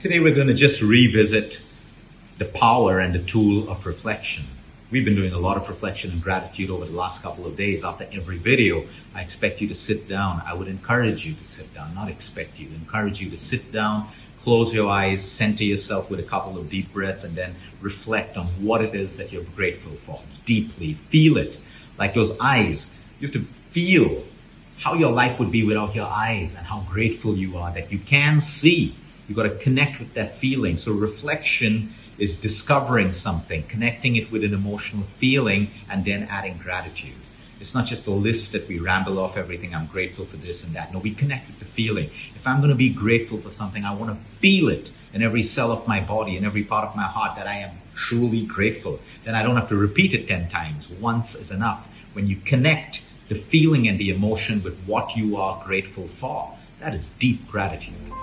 Today we're going to just revisit the power and the tool of reflection. We've been doing a lot of reflection and gratitude over the last couple of days. After every video, I expect you to sit down. I would encourage you to sit down, not expect you, encourage you to sit down, close your eyes, center yourself with a couple of deep breaths, and then reflect on what it is that you're grateful for. Deeply feel it. Like those eyes, you have to feel how your life would be without your eyes and how grateful you are that you can see. You've got to connect with that feeling. So reflection is discovering something, connecting it with an emotional feeling, and then adding gratitude. It's not just a list that we ramble off everything, I'm grateful for this and that. No, we connect with the feeling. If I'm going to be grateful for something, I want to feel it in every cell of my body, in every part of my heart, that I am truly grateful. Then I don't have to repeat it 10 times. Once is enough. When you connect the feeling and the emotion with what you are grateful for, that is deep gratitude.